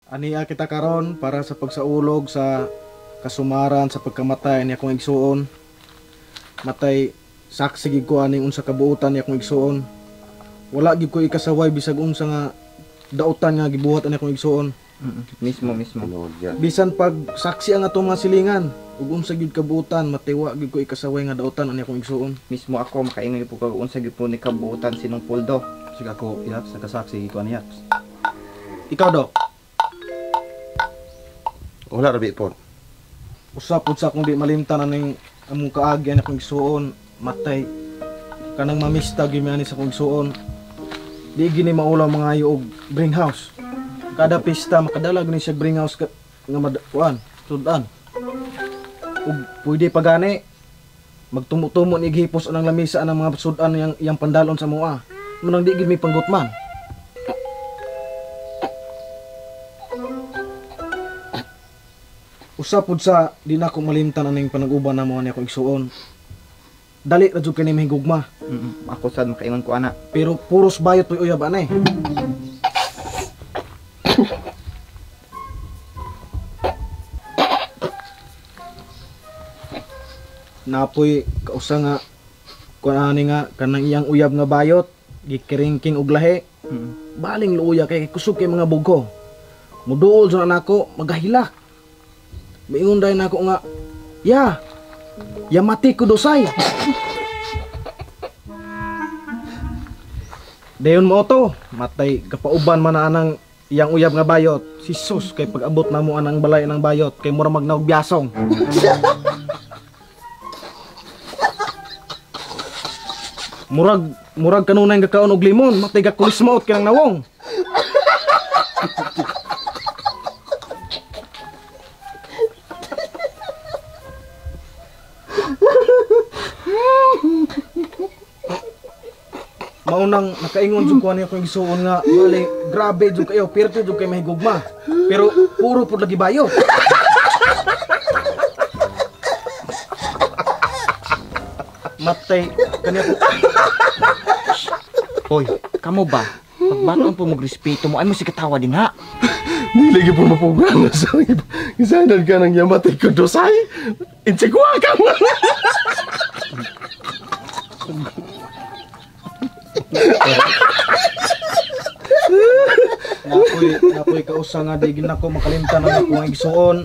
Ania kita karon para sa pagsaulog sa kasumaran sa pagkamatay ni akong igsuon. Matay saksi gid ko aning unsa kabuutan ni akong igsuon. Wala gid ko ikasaway bisag unsa nga dautan nga gibuhat ani akong igsuon. Mismo. Bisan pag saksi ang atong mga silingan ug unsa gid kabuutan matiwa gid ko ikasaway nga dautan ani akong igsuon. Mismo ako makaingon po kag unsa gyud po ni kabuutan sinong puldo. Sige ako iyak sa kasaksi ko niya. Ikaw do. Wala rabi po. Usap pud sa akong di malimtan aning among kaagi ani akong igsuon matay kanang mamista gyud mi ani sa akong igsuon. Di gini maulaw mga ayo og bring house. Kada pista makadala gani siya bring house nga kuan sudan. Ug pwede pa gani magtumo-tumo ni gihipos anang lamisa anang mga sudan yang pandalon sa mua. Munang di gid mi panggutman. Usap pud sa di na ko malimtan aning panag-uban namo ani akong igsuon. Dali ra jud kani mahigugma. Ako sad makaingon ko ana. Pero puros bayot toy uyab anay. Napoy kausa nga kun ani nga kanang iyang uyab nga bayot gikiringking og lahi. Baling luya kay kusog kay mga bugko. Muduol jud nako magahilak. Maingon dahil nako nga, ya mati ko dosay. Dayon mo to, matay kapauban man na anang iyang uyab nga bayot. Si sus kay pag-abot na mo anang balay ng bayot kay mura magnaog biyasong. Murag kanunay nga kaon og limon, matay ka kulismaot kinang nawong. Maunang nakaingon jud ko ani akong igsuon nga bali grabe jud kayo perti jud kay mahigugma pero puro pud lagi bayo. Matay kaniya ko. Hoy, kamo ba? Pagbaton po mo respeto mo ay mo si katawa din ha. Dili gyud po mapugan sa gisanan ka nang yamatay ko dosay. Insigwa ka. Napoy kausa nga di gid nako makalimtan ang akong igsuon.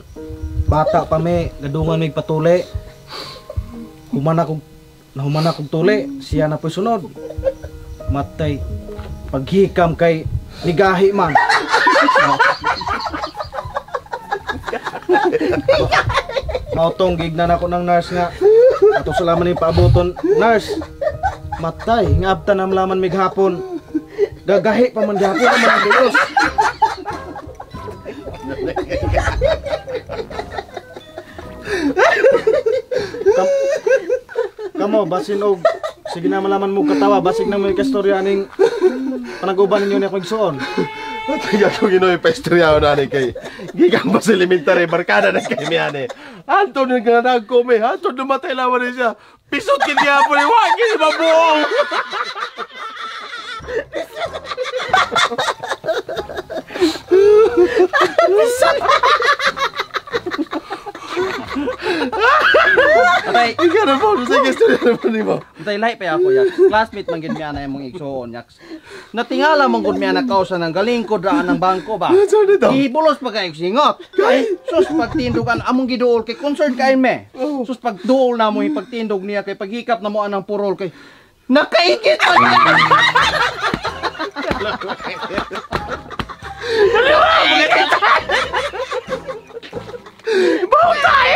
Bata pa mi, gadungan mig patuli. Human akong tuli, siya na po'y sunod. Matay paghikam kay ligahi man. Mautong gignan ako ng nurse nga. Ato salaman ni paaboton, nurse. Matay, nga abta na malaman mig hapon. Gagahi pa man gihapon naman ang Diyos. Kamo, basin og sige na malaman mo katawa, basig na mo ikastorya aning panag-uban ninyo ni akong igsuon. Tiga ko ginoy pa istorya na ni kay gikan ba sa elementary barkada na kay mi ani. Anton nga nagkome, anton dumatay lawan ni siya. Pisot kid niya po ni wagi ni mabuong. Patay, Ikaw na po, sa istorya naman ni mo. patay lahi pa ako yak. Classmate man gid mi ana imong igsuon yak. Natingala man gud mi ana kausa nang galingkod ra ng bangko ba. Saan dito? Ibulos pa kay singot. Ay, sus pagtindogan among giduol kay concern kay me. Sus pagduol na mo pagtindog niya kay paghikap na mo anang purol kay nakaikit pa niya. Bautay!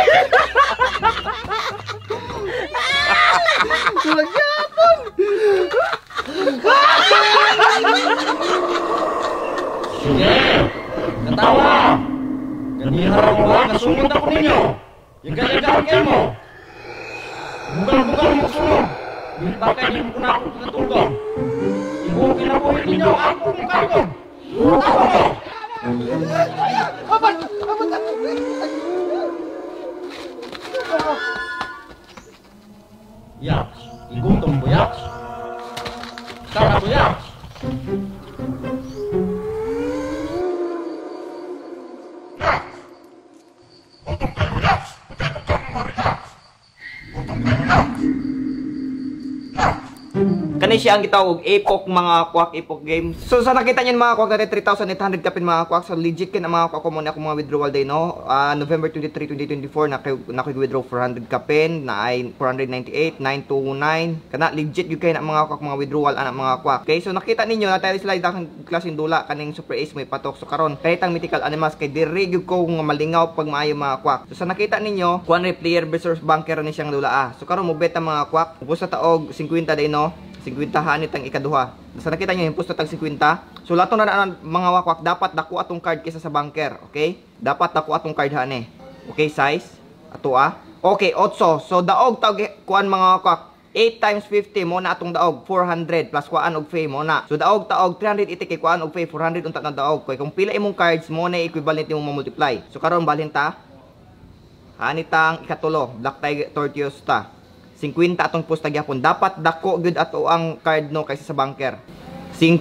Sulagyapan! Sige! Katawa! Ganihara mo ba? Nasungod ako ninyo! Yagal-yagal kayo mo! Bugal-bugal mo sunod! Hindi ba kayo din ko na ako natulog? Ibong kinabuhin ninyo ako kung kayo! Surot ako mo! Abat! Abat ako! Yaks, igutom mo yaks. Tara mo yaks. Kani siya ang gitawag epoch mga kwak, epoch game. So sa nakita niyo mga kwak natin 3,800 kapin mga kwak. So legit kin ang mga kwak ko muna akong mga withdrawal day no. November 23, 2024 naki-withdraw 400 kapin na ay 498, 929. Kana legit yung kayo na mga kwak mga withdrawal anak mga kwak. Okay, so nakita ninyo na tayo sila dakang klaseng dula kaning Super Ace may patok. So karon kahitang mythical animals kay diri gyud ko nga malingaw pag maayo mga kwak. So sa nakita ninyo, kuan player versus banker ni siyang dula So karon mo beta mga kwak. Ubos sa taog 50 day no. 50 hanit ang ikaduha. So nakita niyo yung pusto tag 50. So lato na mga wakwak dapat dako atong card kaysa sa banker, okay? Dapat dako atong card hane. Okay, size ato Okay, 8. So daog tawag kuan mga wakwak. 8 times 50 mo na atong daog 400 plus kuan og fee mo na. So daog taog 380 kay kuan og fee 400 unta na daog. Kay kung pila imong cards mo na equivalent nimo multiply. So karon balhin ta. Hanitang ikatulo, Black Tiger Tortoise ta. 50 atong pusta gyapon. Dapat dako gyud ato ang card no kaysa sa banker. 5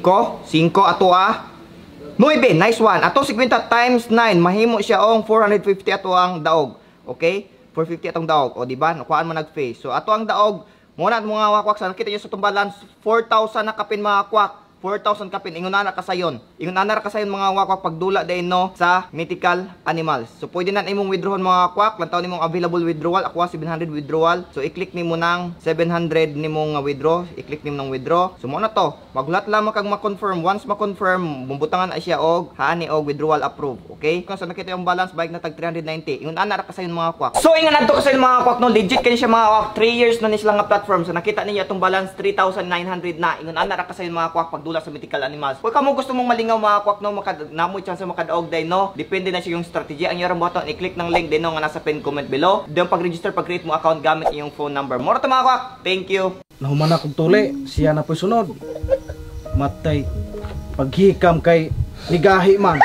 ato 9, nice one. Ato 50 times 9 mahimo siya og 450 ato ang daog. Okay? 450 atong daog. O di ba? Nakuhaan mo nag-face. So ato ang daog muna mga wakwak sa nakita niyo sa itong balance 4,000 na kapin mga kwak. 4,000 kapin. Ingon na kasayon. Ingon na kasayon mga wakwak pagdula din no sa mythical animals. So pwede na imong withdrawal mga wakwak. Lantaw nimong available withdrawal. Ako 700 withdrawal. So i-click nimo ng 700 nimong withdraw. I-click nimo ng withdraw. So mo na to. Maghulat lamang kag ma-confirm. Once ma-confirm, bumbutangan ay siya og hani og withdrawal approve. Okay? Kung sa nakita yung balance bike na tag 390. Ingon na kasayon mga wakwak. So ingon adto kasayon mga wakwak no. Legit kani siya mga wakwak. 3 years na ni sila nga platform. So nakita niyo itong balance 3,900 na. Ingon na kasayon mga wakwak pagdula sa mythical animals. Kung kamo gusto mong malingaw mga kwak no, namoy chance makadaog day no. Depende na siya yung strategy. Ang yorong button i-click ng link din no nga nasa pin comment below. Diyan pag-register, pag-create mo account gamit iyong phone number. Moro to mga kwak. Thank you. Nahuman akong tuli, siya na po'y sunod. Matay paghikam kay ligahi man.